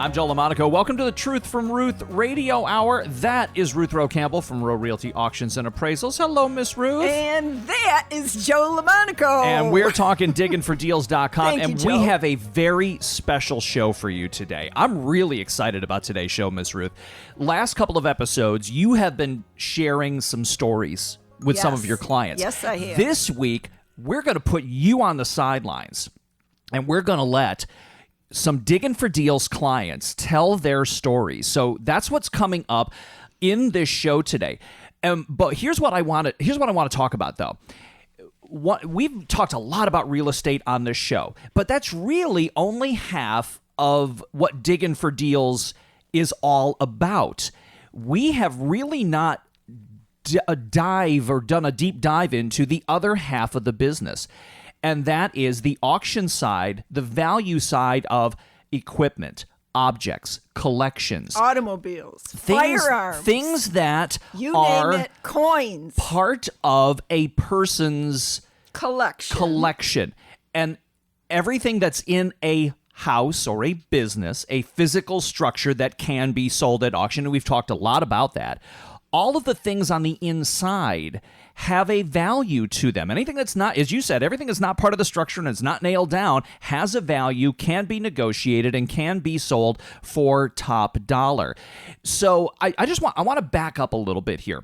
I'm Joe LaMonaco. Welcome to the Truth from Ruth Radio Hour. That is Ruth Rowe Campbell from Rowe Realty Auctions and Appraisals. Hello, Miss Ruth. And that is Joe LaMonaco. And we're talking diggingfordeals.com. Thank and you, Joe. We have a very special show for you today. I'm really excited about today's show, Miss Ruth. Last couple of episodes, you have been sharing some stories with some of your clients. Yes, I have. This week, we're going to put you on the sidelines, and we're going to let some Digging for Deals clients tell their stories. So that's what's coming up in this show today. But here's what I want to talk about, though. We've talked a lot about real estate on this show, but that's really only half of what Digging for Deals is all about. We have really not done a deep dive into the other half of the business. And that is the auction side, the value side of equipment, objects, collections, automobiles, firearms, things that you are name it, coins, part of a person's collection. And everything that's in a house or a business, a physical structure that can be sold at auction. And we've talked a lot about that. All of the things on the inside have a value to them. Anything that's not, as you said, everything that's not part of the structure and is not nailed down has a value, can be negotiated, and can be sold for top dollar. So I want to back up a little bit here.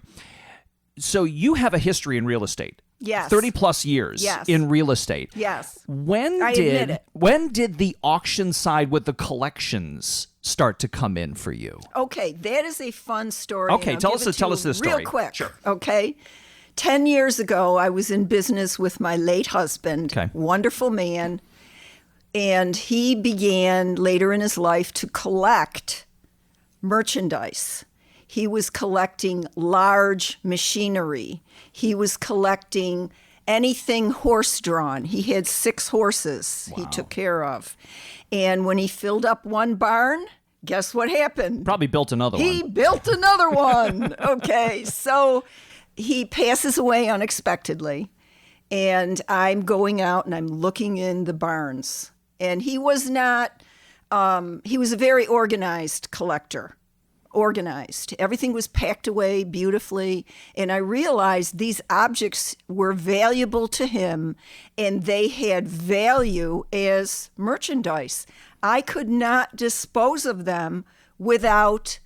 So you have a history in real estate. Yes. 30 plus years in real estate. Yes. When did the auction side with the collections start to come in for you? Okay, that is a fun story. Okay, tell us this story. Real quick. Sure. Okay. 10 years ago, I was in business with my late husband, wonderful man, and he began later in his life to collect merchandise. He was collecting large machinery. He was collecting anything horse-drawn. He had 6 horses he took care of. And when he filled up one barn, guess what happened? Probably built another one. He built another one. Okay, so he passes away unexpectedly. And I'm going out and I'm looking in the barns. And he was not, he was a very organized collector. Organized. Everything was packed away beautifully. And I realized these objects were valuable to him and they had value as merchandise. I could not dispose of them without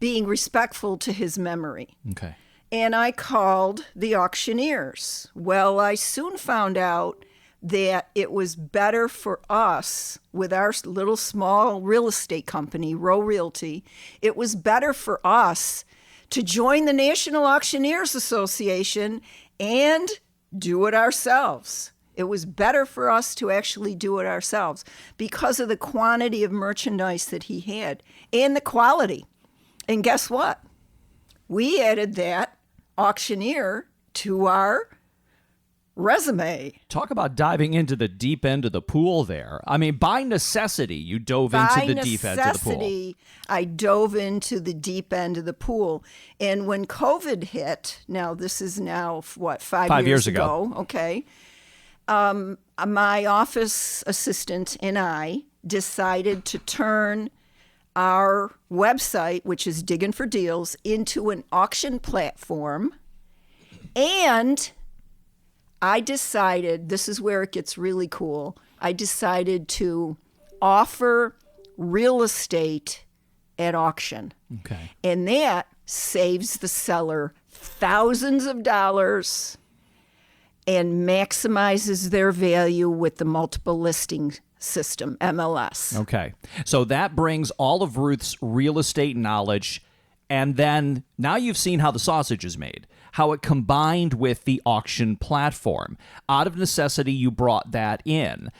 being respectful to his memory. Okay. And I called the auctioneers. Well, I soon found out that it was better for us with our little small real estate company, Rowe Realty, it was better for us to join the National Auctioneers Association and do it ourselves. It was better for us to actually do it ourselves because of the quantity of merchandise that he had and the quality. And guess what? We added that auctioneer to our resume. Talk about diving into the deep end of the pool there. I mean, by necessity, you dove into the deep end of the pool. By necessity, I dove into the deep end of the pool. And when COVID hit, now this is now, 5 years ago. Okay. My office assistant and I decided to turn our website, which is Digging for Deals, into an auction platform. And I decided, this is where it gets really cool, I decided to offer real estate at auction. Okay. And that saves the seller thousands of dollars and maximizes their value with the multiple listing system, MLS. Okay. So that brings all of Ruth's real estate knowledge, and then now you've seen how the sausage is made, how it combined with the auction platform. Out of necessity, you brought that in.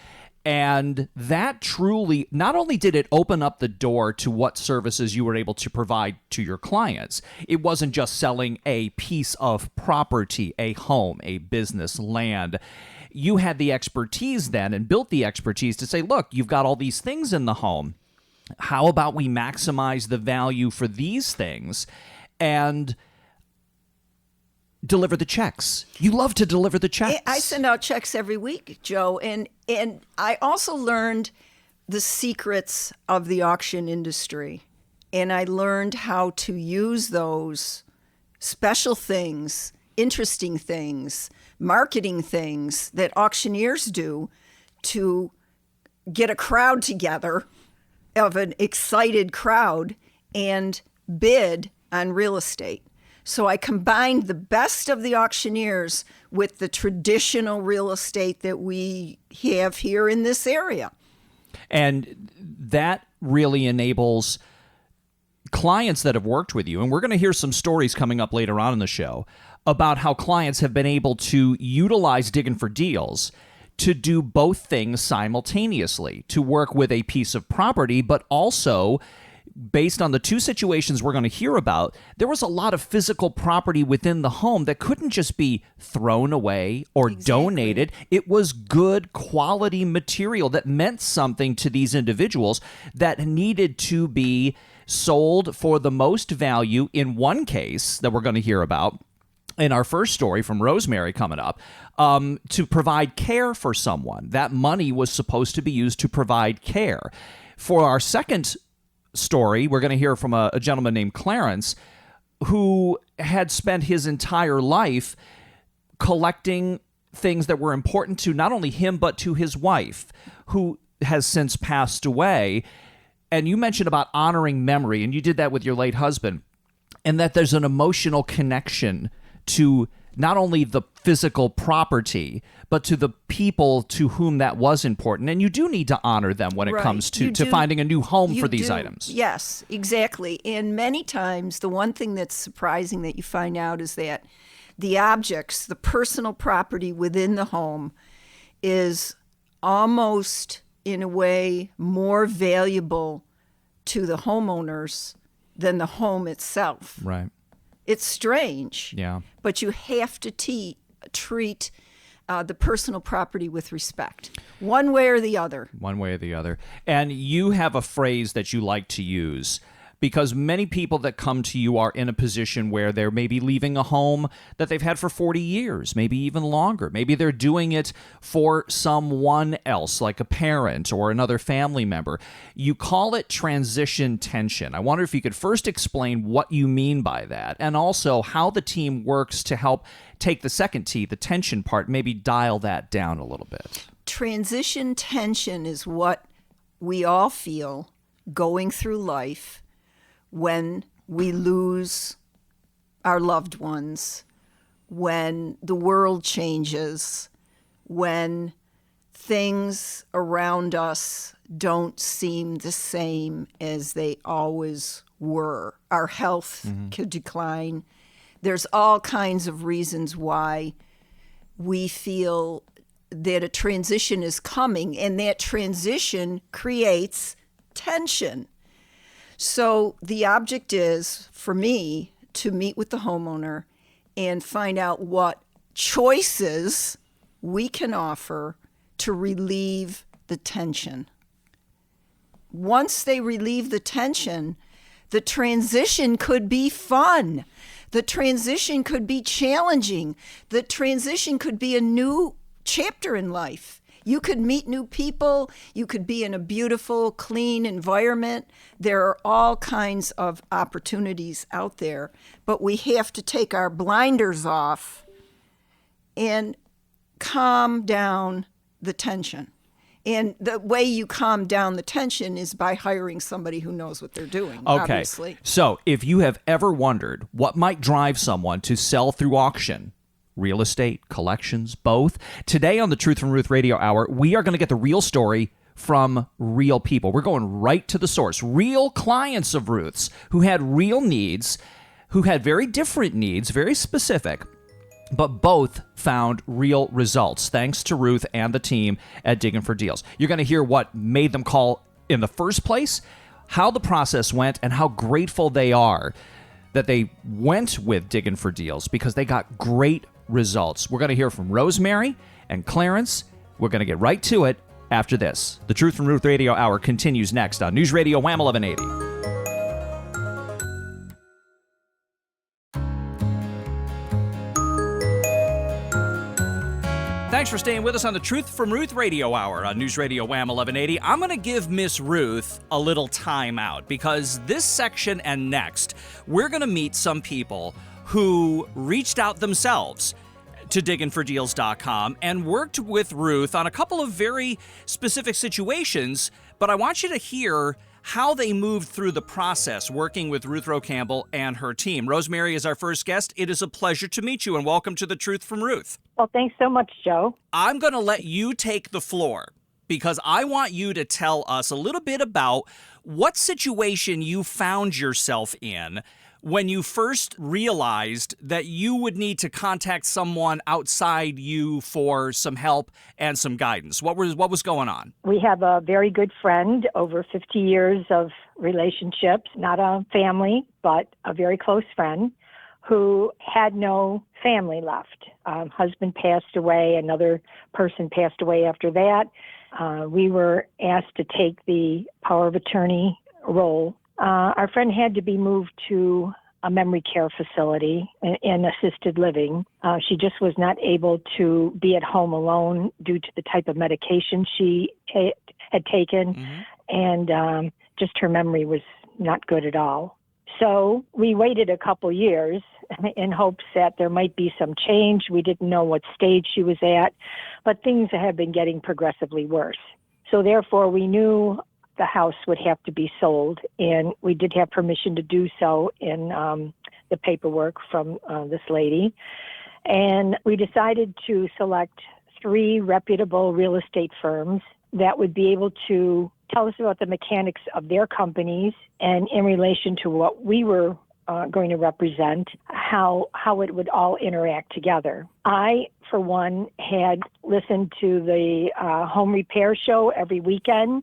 And that truly, not only did it open up the door to what services you were able to provide to your clients, it wasn't just selling a piece of property, a home, a business, land. You had the expertise then and built the expertise to say, look, you've got all these things in the home. How about we maximize the value for these things and deliver the checks? You love to deliver the checks. I send out checks every week, Joe. And I also learned the secrets of the auction industry. And I learned how to use those special things, interesting things, marketing things that auctioneers do to get a crowd together, of an excited crowd, and bid on real estate. So I combined the best of the auctioneers with the traditional real estate that we have here in this area. And that really enables clients that have worked with you, and we're going to hear some stories coming up later on in the show about how clients have been able to utilize Digging for Deals to do both things simultaneously, to work with a piece of property, but also, based on the two situations we're going to hear about, there was a lot of physical property within the home that couldn't just be thrown away or donated. It was good quality material that meant something to these individuals that needed to be sold for the most value. In one case that we're going to hear about in our first story from Rosemary coming up, to provide care for someone. That money was supposed to be used to provide care. For our second story, we're going to hear from a gentleman named Clarence, who had spent his entire life collecting things that were important to not only him, but to his wife, who has since passed away. And you mentioned about honoring memory, and you did that with your late husband, and that there's an emotional connection to not only the physical property, but to the people to whom that was important. And you do need to honor them when it comes to finding a new home for these items. Yes, exactly. And many times, the one thing that's surprising that you find out is that the objects, the personal property within the home, is almost, in a way, more valuable to the homeowners than the home itself. Right. It's strange. Yeah. But you have to treat the personal property with respect, one way or the other. One way or the other. And you have a phrase that you like to use, because many people that come to you are in a position where they're maybe leaving a home that they've had for 40 years, maybe even longer. Maybe they're doing it for someone else, like a parent or another family member. You call it transition tension. I wonder if you could first explain what you mean by that, and also how the team works to help take the second T, the tension part, maybe dial that down a little bit. Transition tension is what we all feel going through life when we lose our loved ones, when the world changes, when things around us don't seem the same as they always were. Our health could decline. There's all kinds of reasons why we feel that a transition is coming, and that transition creates tension. So the object is, for me, to meet with the homeowner and find out what choices we can offer to relieve the tension. Once they relieve the tension, the transition could be fun. The transition could be challenging. The transition could be a new chapter in life. You could meet new people. You could be in a beautiful, clean environment. There are all kinds of opportunities out there, but we have to take our blinders off and calm down the tension. And the way you calm down the tension is by hiring somebody who knows what they're doing, obviously. So if you have ever wondered what might drive someone to sell through auction, real estate, collections, both, today on the Truth from Ruth Radio Hour, we are going to get the real story from real people. We're going right to the source. Real clients of Ruth's who had real needs, who had very different needs, very specific, but both found real results thanks to Ruth and the team at Digging for Deals. You're going to hear what made them call in the first place, how the process went, and how grateful they are that they went with Digging for Deals because they got great results. We're going to hear from Rosemary and Clarence. We're going to get right to it after this. The Truth from Ruth Radio Hour continues next on NewsRadio WHAM 1180. Thanks for staying with us on the Truth from Ruth Radio Hour on News Radio WHAM 1180. I'm going to give Miss Ruth a little time out because this section and next, we're going to meet some people who reached out themselves to digginfordeals.com and worked with Ruth on a couple of very specific situations, but I want you to hear how they moved through the process working with Ruth Rowe Campbell and her team. Rosemary is our first guest. It is a pleasure to meet you, and welcome to the Truth from Ruth. Well, thanks so much, Joe. I'm going to let you take the floor because I want you to tell us a little bit about what situation you found yourself in when you first realized that you would need to contact someone outside you for some help and some guidance. What was going on? We have a very good friend, over 50 years of relationships, not a family, but a very close friend who had no family left. Husband passed away, another person passed away after that. We were asked to take the power of attorney role. Our friend had to be moved to a memory care facility in assisted living. She just was not able to be at home alone due to the type of medication she had taken, and just her memory was not good at all. So we waited a couple years in hopes that there might be some change. We didn't know what stage she was at, but things have been getting progressively worse. So therefore, we knew the house would have to be sold, and we did have permission to do so in the paperwork from this lady. And we decided to select 3 reputable real estate firms that would be able to tell us about the mechanics of their companies and in relation to what we were going to represent, how it would all interact together. I, for one, had listened to the home repair show every weekend,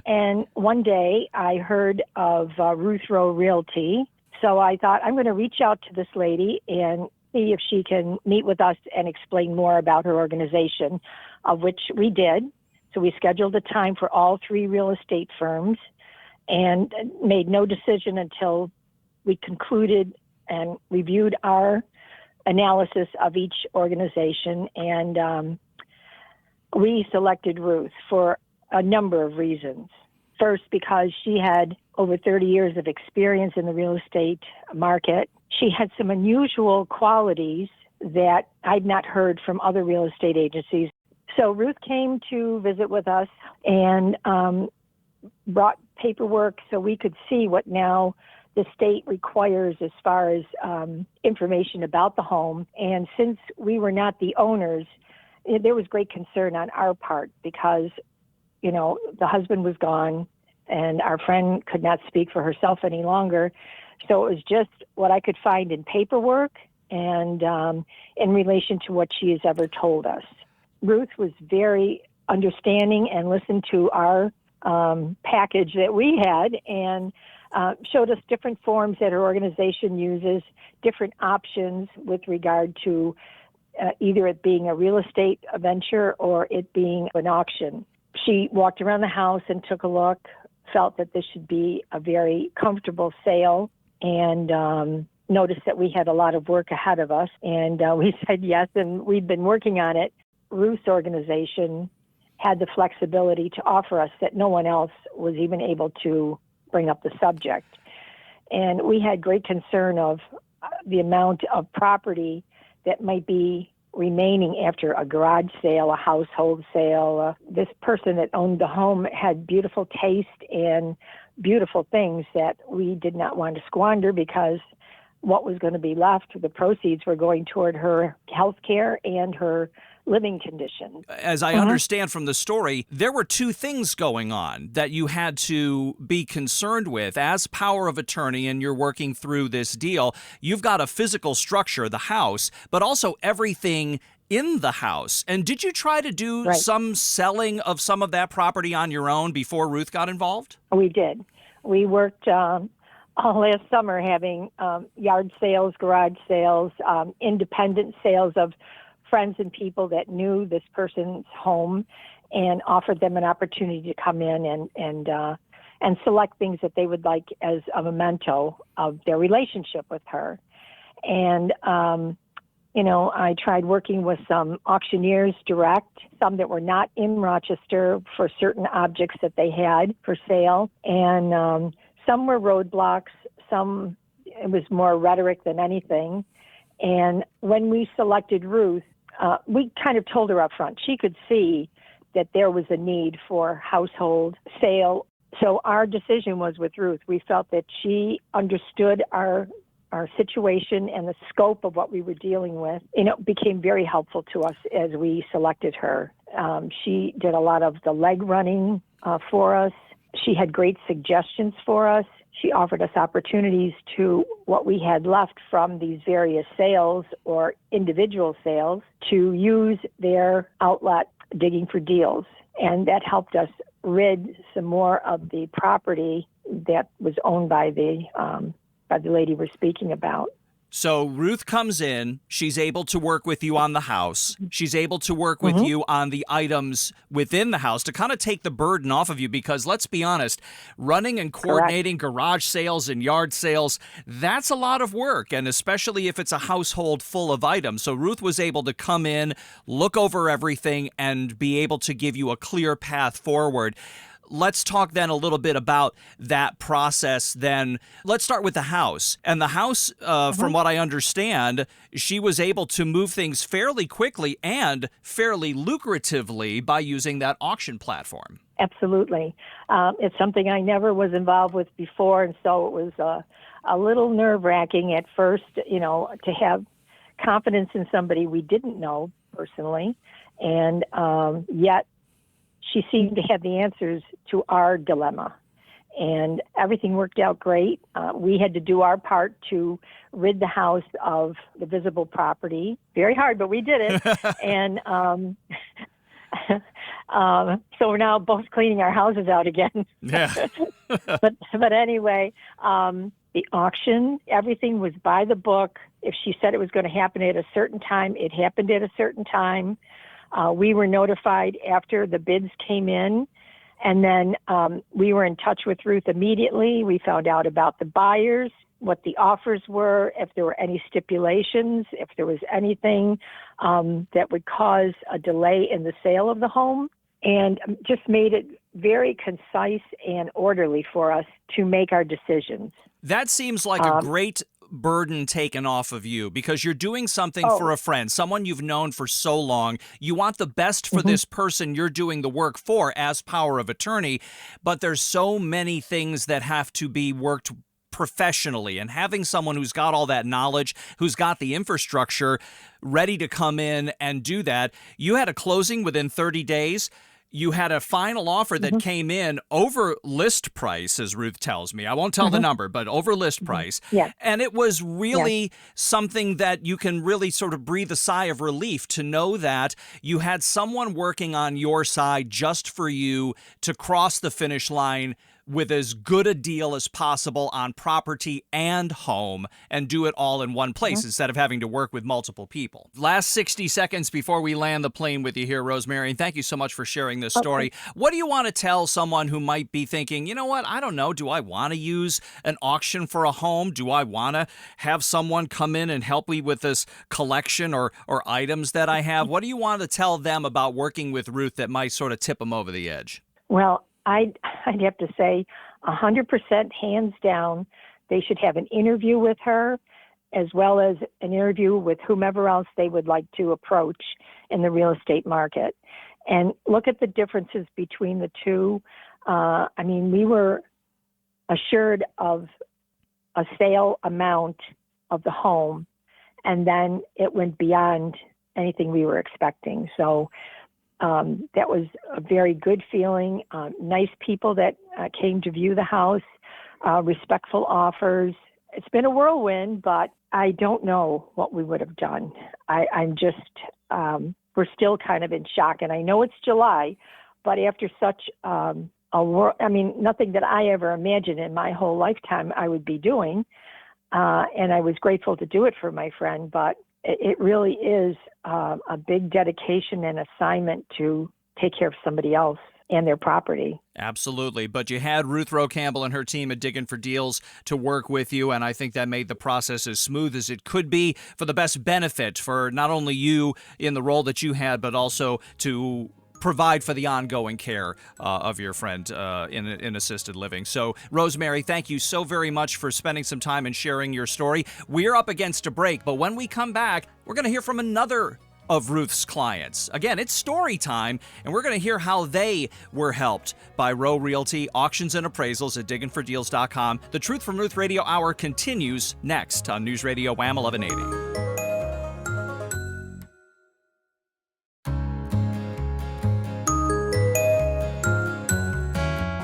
and one day I heard of Ruth Rowe Realty, so I thought I'm going to reach out to this lady and see if she can meet with us and explain more about her organization, of which we did. So we scheduled a time for all 3 real estate firms and made no decision until we concluded and reviewed our analysis of each organization, and we selected Ruth for a number of reasons. First, because she had over 30 years of experience in the real estate market. She had some unusual qualities that I'd not heard from other real estate agencies. So Ruth came to visit with us and brought paperwork so we could see what now the state requires as far as information about the home. And since we were not the owners, there was great concern on our part because, you know, the husband was gone and our friend could not speak for herself any longer. So it was just what I could find in paperwork and in relation to what she has ever told us. Ruth was very understanding and listened to our package that we had and showed us different forms that her organization uses, different options with regard to either it being a real estate venture or it being an auction. She walked around the house and took a look, felt that this should be a very comfortable sale, and noticed that we had a lot of work ahead of us. And we said yes, and we've been working on it. Ruth's organization had the flexibility to offer us that no one else was even able to bring up the subject. And we had great concern of the amount of property that might be remaining after a garage sale, a household sale. This person that owned the home had beautiful taste and beautiful things that we did not want to squander because what was going to be left, the proceeds were going toward her health care and her living conditions. As I understand from the story, there were 2 things going on that you had to be concerned with. As power of attorney and you're working through this deal, you've got a physical structure, the house, but also everything in the house. And did you try to do some selling of some of that property on your own before Ruth got involved? We did. We worked all last summer having yard sales, garage sales, independent sales of friends and people that knew this person's home and offered them an opportunity to come in and select things that they would like as a memento of their relationship with her. And, I tried working with some auctioneers direct, some that were not in Rochester for certain objects that they had for sale. And some were roadblocks, some it was more rhetoric than anything. And when we selected Ruth, we kind of told her up front. She could see that there was a need for household sale. So our decision was with Ruth. We felt that she understood our situation and the scope of what we were dealing with. Became very helpful to us as we selected her. She did a lot of the leg running for us. She had great suggestions for us. She offered us opportunities to what we had left from these various sales or individual sales to use their outlet digging for deals. And that helped us rid some more of the property that was owned by the lady we're speaking about. So Ruth comes in, she's able to work with you on the house. She's able to work with you on the items within the house to kind of take the burden off of you because let's be honest, running and coordinating garage sales and yard sales, that's a lot of work, and especially if it's a household full of items. So Ruth was able to come in, look over everything, and be able to give you a clear path forward. Let's talk then a little bit about that process then. Let's start with the house. And the house, from what I understand, she was able to move things fairly quickly and fairly lucratively by using that auction platform. Absolutely. It's something I never was involved with before, and so it was a little nerve-wracking at first, to have confidence in somebody we didn't know personally, and yet she seemed to have the answers to our dilemma, and everything worked out great. We had to do our part to rid the house of the visible property. Very hard, but we did it. And so we're now both cleaning our houses out again. Yeah. But anyway, the auction, everything was by the book. If she said it was going to happen at a certain time, it happened at a certain time. We were notified after the bids came in, and then we were in touch with Ruth immediately. We found out about the buyers, what the offers were, if there were any stipulations, if there was anything that would cause a delay in the sale of the home, and just made it very concise and orderly for us to make our decisions. That seems like a great burden taken off of you because you're doing something for a friend, someone you've known for so long. You want the best for this person you're doing the work for as power of attorney, but there's so many things that have to be worked professionally, and having someone who's got all that knowledge, who's got the infrastructure ready to come in and do that. You had a closing within 30 days. You had a final offer that came in over list price, as Ruth tells me. I won't tell the number, but over list price. Yeah. And it was really something that you can really sort of breathe a sigh of relief to know that you had someone working on your side just for you to cross the finish line with as good a deal as possible on property and home and do it all in one place instead of having to work with multiple people. Last 60 seconds before we land the plane with you here, Rosemary, and thank you so much for sharing this story. What do you want to tell someone who might be thinking, you know what, I don't know, do I want to use an auction for a home? Do I want to have someone come in and help me with this collection or items that I have? What do you want to tell them about working with Ruth that might sort of tip them over the edge? Well, I'd have to say 100% hands down, they should have an interview with her as well as an interview with whomever else they would like to approach in the real estate market and look at the differences between the two. We were assured of a sale amount of the home, and then it went beyond anything we were expecting. So that was a very good feeling. Nice people that came to view the house, respectful offers. It's been a whirlwind, but I don't know what we would have done. We're still kind of in shock. And I know it's July, but after such nothing that I ever imagined in my whole lifetime I would be doing. And I was grateful to do it for my friend, but it really is a big dedication and assignment to take care of somebody else. and their property. Absolutely. But you had Ruth Rowe Campbell and her team at Digging for Deals to work with you, and I think that made the process as smooth as it could be for the best benefit for not only you in the role that you had, but also to provide for the ongoing care of your friend in assisted living. So, Rosemary, thank you so very much for spending some time and sharing your story. We're up against a break, but when we come back, we're going to hear from another of Ruth's clients. Again, it's story time, and we're going to hear how they were helped by Rowe Realty Auctions and Appraisals at diggingfordeals.com. The Truth from Ruth Radio Hour continues next on News Radio WHAM 1180.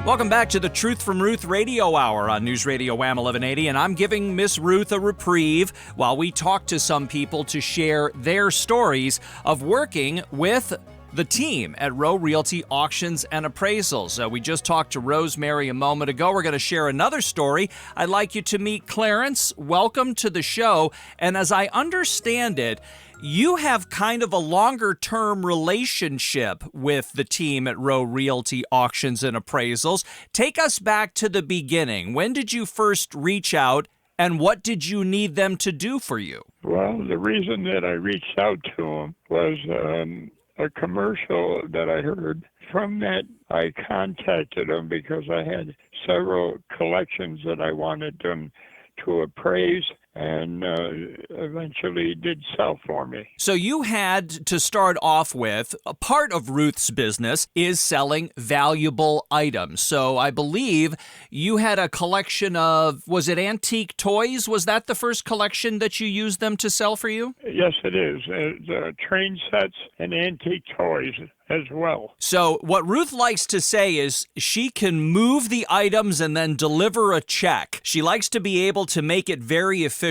Welcome back to the Truth from Ruth Radio Hour on News Radio WHAM 1180, and I'm giving Miss Ruth a reprieve while we talk to some people to share their stories of working with the team at Rowe Realty Auctions and Appraisals. We just talked to Rosemary a moment ago. We're going to share another story. I'd like you to meet Clarence. Welcome to the show, and as I understand it, you have kind of a longer-term relationship with the team at Rowe Realty Auctions and Appraisals. Take us back to the beginning. When did you first reach out, and what did you need them to do for you? Well, the reason that I reached out to them was a commercial that I heard. From that, I contacted them because I had several collections that I wanted them to appraise, and eventually did sell for me. So you had to start off with, a part of Ruth's business is selling valuable items. So I believe you had a collection of, was it antique toys? Was that the first collection that you used them to sell for you? Yes, it is. Train sets and antique toys as well. So what Ruth likes to say is she can move the items and then deliver a check. She likes to be able to make it very efficient.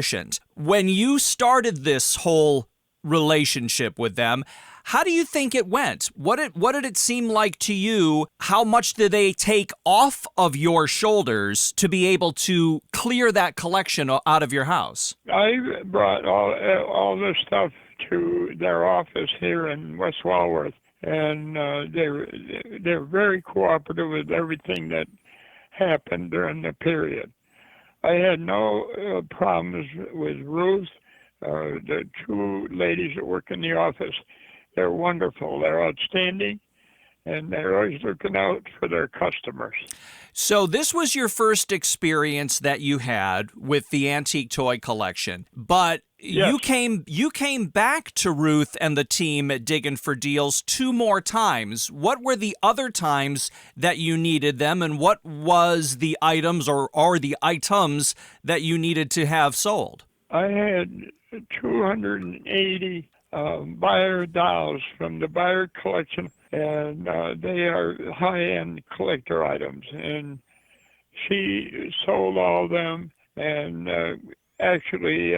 When you started this whole relationship with them, how do you think it went? What did it seem like to you? How much did they take off of your shoulders to be able to clear that collection out of your house? I brought all this stuff to their office here in West Walworth, and they're very cooperative with everything that happened during the period. I had no problems with Ruth. The two ladies that work in the office, they're wonderful. They're outstanding, and they're always looking out for their customers. So this was your first experience that you had with the antique toy collection, but yes. you came back to Ruth and the team at Diggin' for Deals 2 more times. What were the other times that you needed them, and what was the items or the items that you needed to have sold? I had 280 buyer dolls from the buyer collection, and they are high-end collector items. And she sold all of them and actually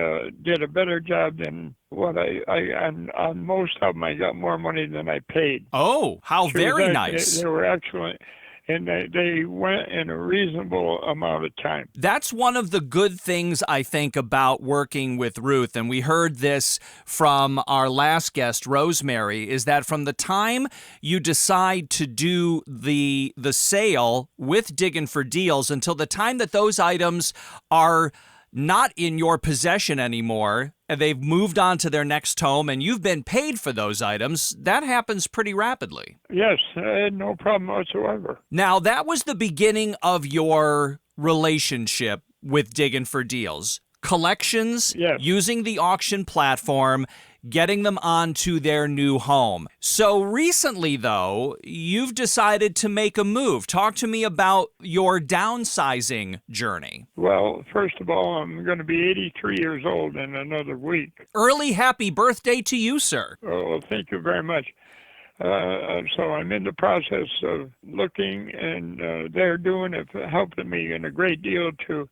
did a better job than what on most of them. I got more money than I paid. Oh, how very nice. They were excellent. And they went in a reasonable amount of time. That's one of the good things, I think, about working with Ruth, and we heard this from our last guest, Rosemary, is that from the time you decide to do the sale with Diggin' for Deals until the time that those items are not in your possession anymore, and they've moved on to their next home, and you've been paid for those items, that happens pretty rapidly. Yes, I had no problem whatsoever. Now, that was the beginning of your relationship with Diggin' for Deals. Collections, yes. Using the auction platform, getting them onto their new home. So recently, though, you've decided to make a move. Talk to me about your downsizing journey. Well, first of all, I'm going to be 83 years old in another week. Early happy birthday to you, sir. Oh, well, thank you very much. So I'm in the process of looking, and they're doing it, helping me in a great deal to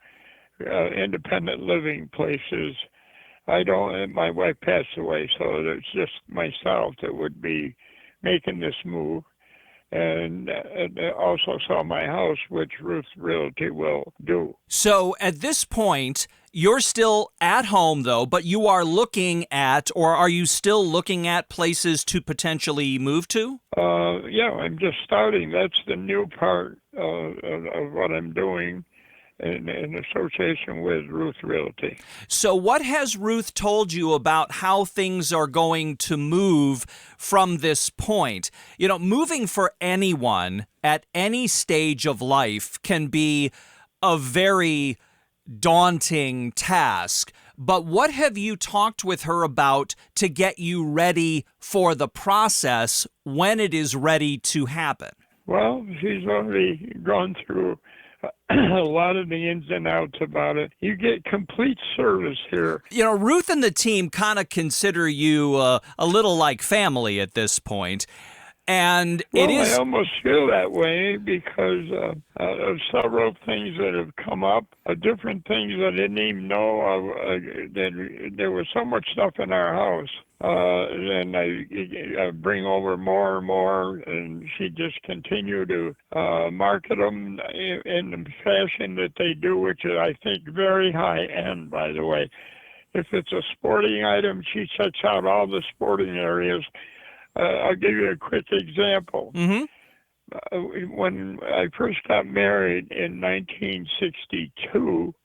independent living places. My wife passed away, so it's just myself that would be making this move. And also sell my house, which Ruth Realty will do. So at this point, You're still at home, though, but you are looking at, or are you still looking at places to potentially move to? Yeah, I'm just starting. That's the new part of what I'm doing in association with Ruth Realty. So what has Ruth told you about how things are going to move from this point? You know, moving for anyone at any stage of life can be a very daunting task. But what have you talked with her about to get you ready for the process when it is ready to happen? Well, she's already gone through a lot of the ins and outs about it. You get complete service here. You know, Ruth and the team kind of consider you a little like family at this point. And well, it is. I almost feel that way because of several things that have come up, different things I didn't even know of. There was so much stuff in our house. And I bring over more and more, and she just continued to market them in the fashion that they do, which is, I think, very high end, by the way. If it's a sporting item, she checks out all the sporting areas. I'll give you a quick example. Mm-hmm. When I first got married in 1962,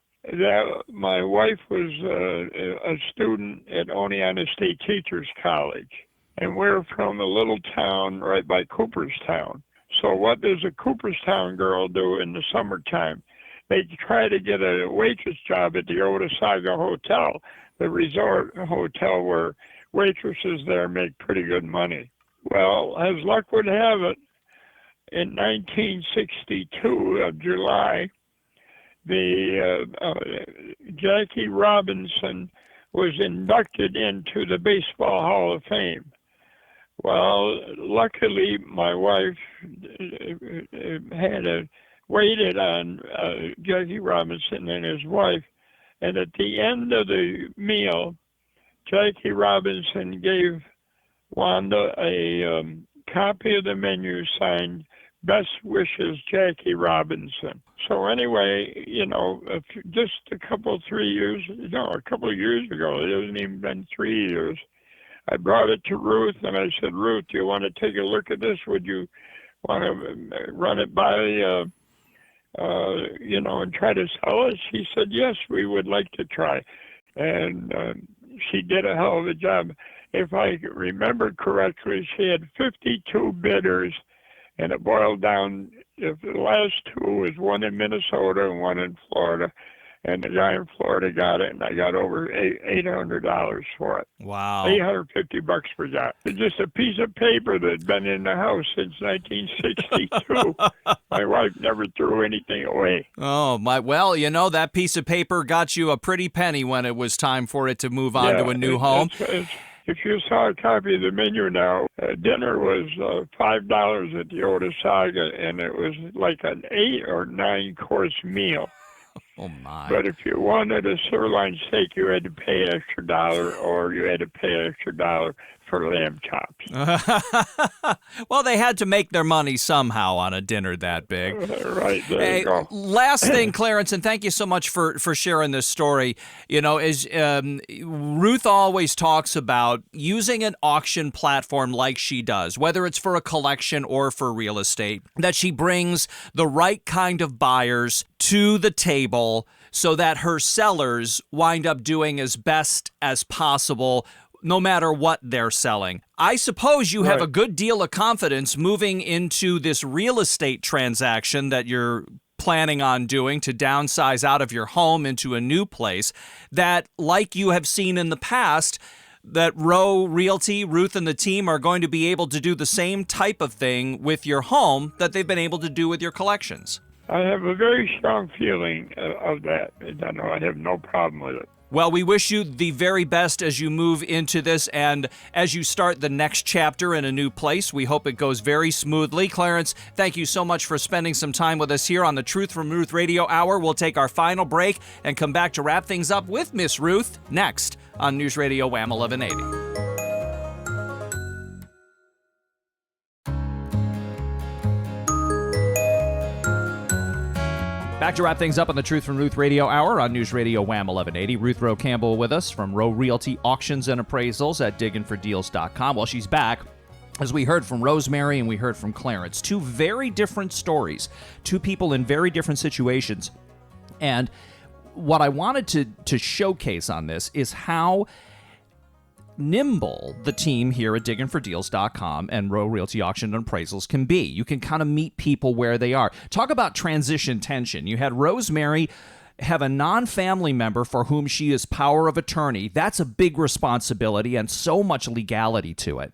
my wife was a student at Oneonta State Teachers College, and we're from a little town right by Cooperstown. So what does a Cooperstown girl do in the summertime? They try to get a waitress job at the Otissaga Hotel, the resort hotel where waitresses there make pretty good money. Well, as luck would have it, in 1962, July, Jackie Robinson was inducted into the Baseball Hall of Fame. Well, luckily, my wife waited on Jackie Robinson and his wife, and at the end of the meal, Jackie Robinson gave Wanda a copy of the menu signed "Best Wishes, Jackie Robinson." So anyway, you know, just a couple of years ago, it hasn't even been 3 years, I brought it to Ruth and I said, Ruth, do you want to take a look at this? Would you want to run it by, and try to sell it? She said, yes, we would like to try. And she did a hell of a job. If I remember correctly, she had 52 bidders, and it boiled down, if the last two was one in Minnesota and one in Florida, and the guy in Florida got it, and I got over $800 for it. Wow. $850 for that. It's just a piece of paper that had been in the house since 1962. My wife never threw anything away. Oh, well, you know, that piece of paper got you a pretty penny when it was time for it to move on to a new home. If you saw a copy of the menu now, dinner was $5 at the Otissaga, and it was like an 8 or 9 course meal. Oh, my. But if you wanted a sirloin steak, you had to pay an extra $1, or you had to pay an extra $1 for lamb chops. Well, they had to make their money somehow on a dinner that big. Right, there you go. Last thing, Clarence, and thank you so much for sharing this story. You know, as Ruth always talks about using an auction platform like she does, whether it's for a collection or for real estate, that she brings the right kind of buyers to the table so that her sellers wind up doing as best as possible no matter what they're selling. I suppose you have a good deal of confidence moving into this real estate transaction that you're planning on doing to downsize out of your home into a new place, that, like you have seen in the past, that Rowe Realty, Ruth and the team are going to be able to do the same type of thing with your home that they've been able to do with your collections. I have a very strong feeling of that. I have no problem with it. Well, we wish you the very best as you move into this and as you start the next chapter in a new place. We hope it goes very smoothly. Clarence, thank you so much for spending some time with us here on the Truth from Ruth Radio Hour. We'll take our final break and come back to wrap things up with Miss Ruth next on News Radio WHAM 1180. Back to wrap things up on the Truth from Ruth Radio Hour on NewsRadio WHAM 1180. Ruth Rowe Campbell with us from Rowe Realty Auctions and Appraisals at digginfordeals.com. Well, she's back. As we heard from Rosemary and we heard from Clarence, two very different stories, two people in very different situations. And what I wanted to showcase on this is how nimble the team here at digginfordeals.com and Rowe Realty Auction and Appraisals can be. You can kind of meet people where they are. Talk about transition tension. You had Rosemary have a non-family member for whom she is power of attorney. That's a big responsibility and so much legality to it.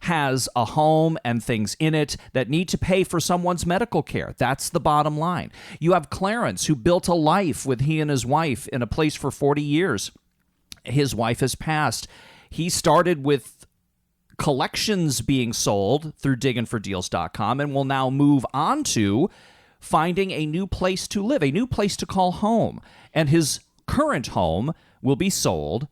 Has a home and things in it that need to pay for someone's medical care. That's the bottom line. You have Clarence, who built a life with he and his wife in a place for 40 years. His wife has passed. He started with collections being sold through digginfordeals.com and will now move on to finding a new place to live, a new place to call home. And his current home will be sold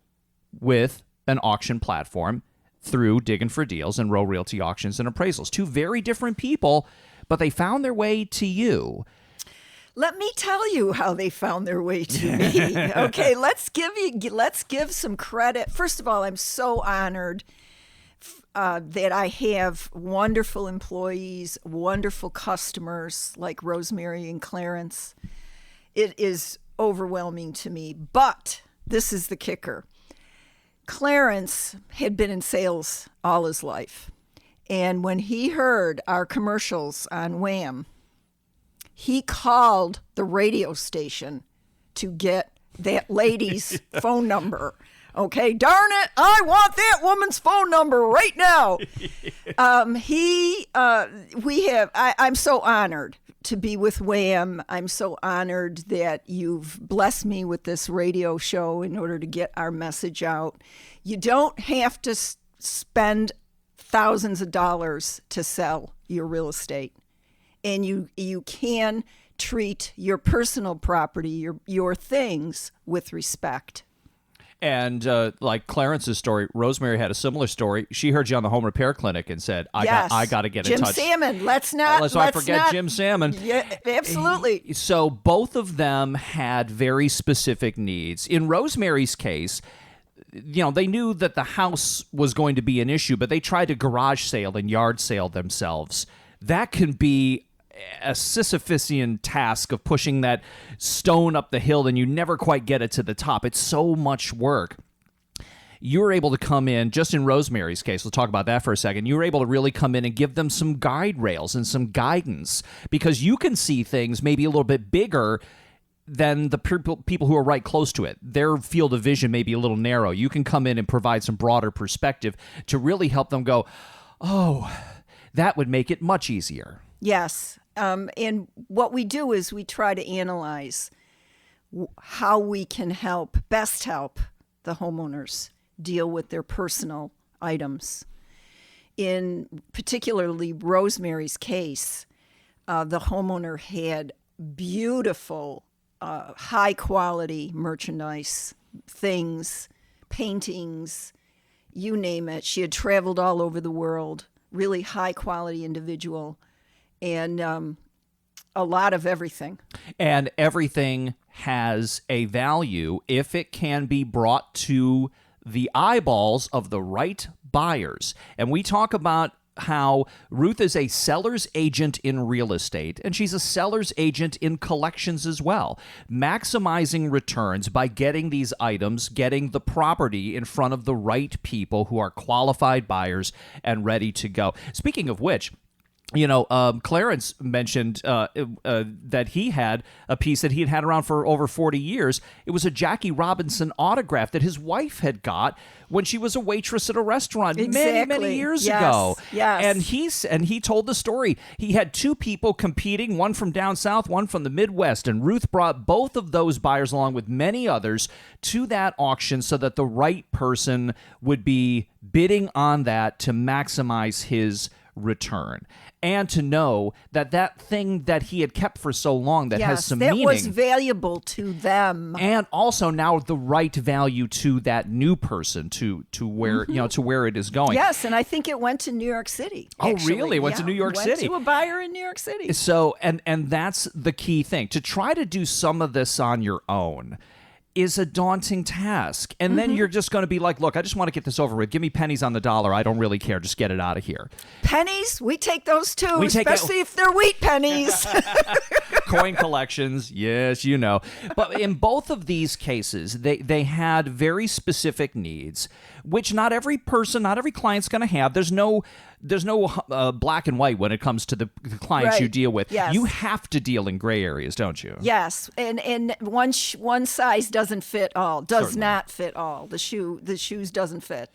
with an auction platform through Diggin' for Deals and Rowe Realty Auctions and Appraisals. Two very different people, but they found their way to you. Let me tell you how they found their way to me. Okay, let's give some credit. First of all, I'm so honored that I have wonderful employees, wonderful customers like Rosemary and Clarence. It is overwhelming to me, but this is the kicker. Clarence had been in sales all his life, and when he heard our commercials on WHAM, he called the radio station to get that lady's phone number. Okay, darn it, I want that woman's phone number right now. I'm so honored to be with WHAM. I'm so honored that you've blessed me with this radio show in order to get our message out. You don't have to spend thousands of dollars to sell your real estate. And you can treat your personal property, your things, with respect. And like Clarence's story, Rosemary had a similar story. She heard you on the home repair clinic and said, I got to get in touch. Jim Salmon, let's not forget Jim Salmon. Yeah, absolutely. So both of them had very specific needs. In Rosemary's case, they knew that the house was going to be an issue, but they tried to garage sale and yard sale themselves. That can be a Sisyphusian task of pushing that stone up the hill and you never quite get it to the top. It's so much work. You were able to come in, just in Rosemary's case, we'll talk about that for a second, you were able to really come in and give them some guide rails and some guidance because you can see things maybe a little bit bigger than the people who are right close to it. Their field of vision may be a little narrow. You can come in and provide some broader perspective to really help them go, oh, that would make it much easier. Yes. And what we do is we try to analyze how we can best help the homeowners deal with their personal items. In particularly Rosemary's case, the homeowner had beautiful, high-quality merchandise, things, paintings, you name it. She had traveled all over the world, really high-quality individual. And a lot of everything. And everything has a value if it can be brought to the eyeballs of the right buyers. And we talk about how Ruth is a seller's agent in real estate, and she's a seller's agent in collections as well, maximizing returns by getting these items, getting the property in front of the right people who are qualified buyers and ready to go. Speaking of which, Clarence mentioned that he had a piece that he had around for over 40 years. It was a Jackie Robinson autograph that his wife had got when she was a waitress at a restaurant many years ago. Yes. And he told the story. He had two people competing, one from down south, one from the Midwest, and Ruth brought both of those buyers along with many others to that auction so that the right person would be bidding on that to maximize his return, and to know that that thing that he had kept for so long that has some meaning. That was valuable to them. And also now the right value to that new person to where, to where it is going. Yes, and I think it went to New York City. Actually. Oh, really? It went to New York City. Went to a buyer in New York City. So, and that's the key thing. To try to do some of this on your own is a daunting task. And then you're just going to be like, look, I just want to get this over with. Give me pennies on the dollar. I don't really care. Just get it out of here. Pennies? We take those too, especially if they're wheat pennies. Coin collections, yes, you know. But in both of these cases, they had very specific needs, which not every person, not every client's going to have. There's no black and white when it comes to the clients you deal with. Yes. You have to deal in gray areas, don't you? Yes, and one size doesn't fit all. Does not fit all. The shoes doesn't fit.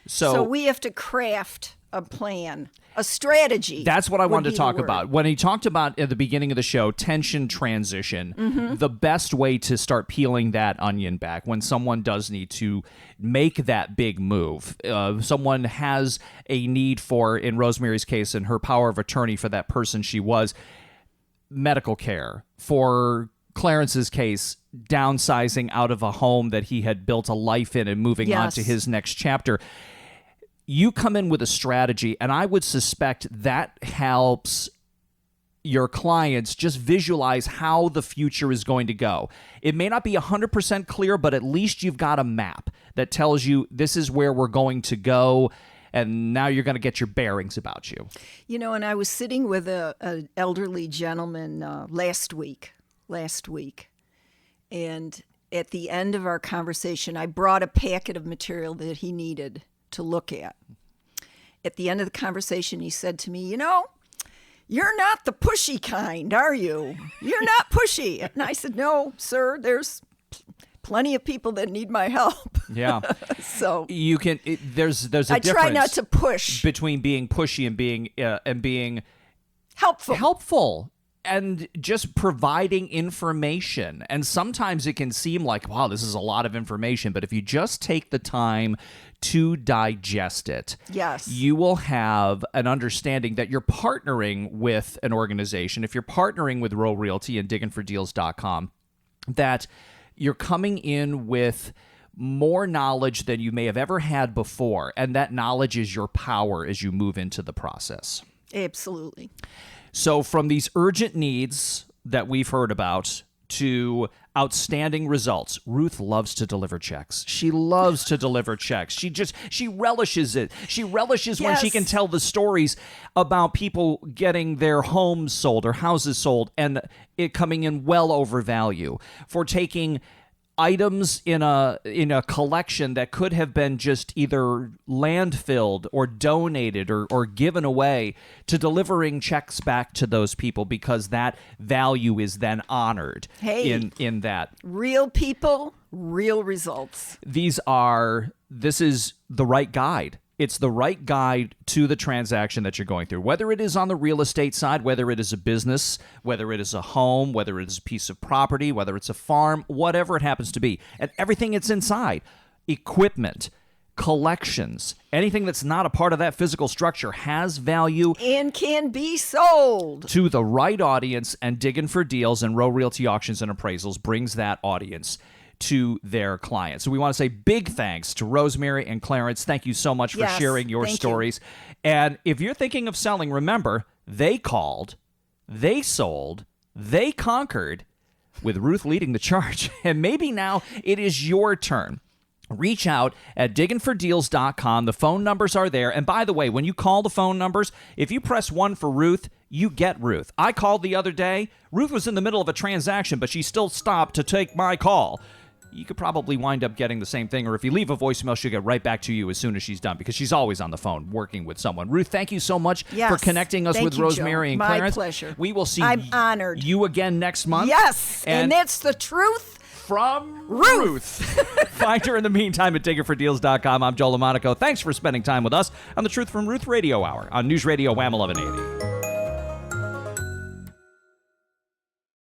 So we have to craft a plan, a strategy. That's what I wanted to talk about. When he talked about at the beginning of the show, tension transition, the best way to start peeling that onion back when someone does need to make that big move. Someone has a need for, in Rosemary's case, and her power of attorney for that person she was, medical care. For Clarence's case, downsizing out of a home that he had built a life in and moving on to his next chapter. You come in with a strategy, and I would suspect that helps your clients just visualize how the future is going to go. It may not be 100% clear, but at least you've got a map that tells you this is where we're going to go, and now you're going to get your bearings about you. You know, and I was sitting with an elderly gentleman last week, and at the end of our conversation, I brought a packet of material that he needed to look at. At the end of the conversation, he said to me, you're not the pushy kind, are you? You're not pushy. And I said, no, sir, there's plenty of people that need my help. Yeah. So you can, there's a difference. I try not to push. Between being pushy and being helpful. And just providing information. And sometimes it can seem like, wow, this is a lot of information. But if you just take the time to digest it, you will have an understanding that you're partnering with an organization. If you're partnering with Rowe Realty and digginfordeals.com, that you're coming in with more knowledge than you may have ever had before. And that knowledge is your power as you move into the process. Absolutely. So from these urgent needs that we've heard about to outstanding results, Ruth loves to deliver checks. She loves to deliver checks. She relishes it. She relishes when she can tell the stories about people getting their homes sold or houses sold and it coming in well over value. For taking items in a collection that could have been just either landfilled or donated or given away, to delivering checks back to those people because that value is then honored in that. Real people, real results. This is the right guide. It's the right guide to the transaction that you're going through, whether it is on the real estate side, whether it is a business, whether it is a home, whether it is a piece of property, whether it's a farm, whatever it happens to be, and everything that's inside, equipment, collections, anything that's not a part of that physical structure has value and can be sold to the right audience. And Digging for Deals and Rowe Realty Auctions and Appraisals brings that audience to their clients. So we want to say big thanks to Rosemary and Clarence. Thank you so much for sharing your stories. And if you're thinking of selling, remember, they called, they sold, they conquered, with Ruth leading the charge. And maybe now it is your turn. Reach out at digginfordeals.com. The phone numbers are there. And by the way, when you call the phone numbers, if you press 1 for Ruth, you get Ruth. I called the other day. Ruth was in the middle of a transaction, but she still stopped to take my call. You could probably wind up getting the same thing, or if you leave a voicemail, she'll get right back to you as soon as she's done, because she's always on the phone working with someone. Ruth, thank you so much for connecting us with Rosemary and Clarence. My pleasure. We will see I'm honored. You again next month. Yes, and that's the truth from Ruth. Find her in the meantime at diggerfordeals.com. I'm Joe LaMonaco. Thanks for spending time with us on the Truth from Ruth Radio Hour on NewsRadio WHAM 1180.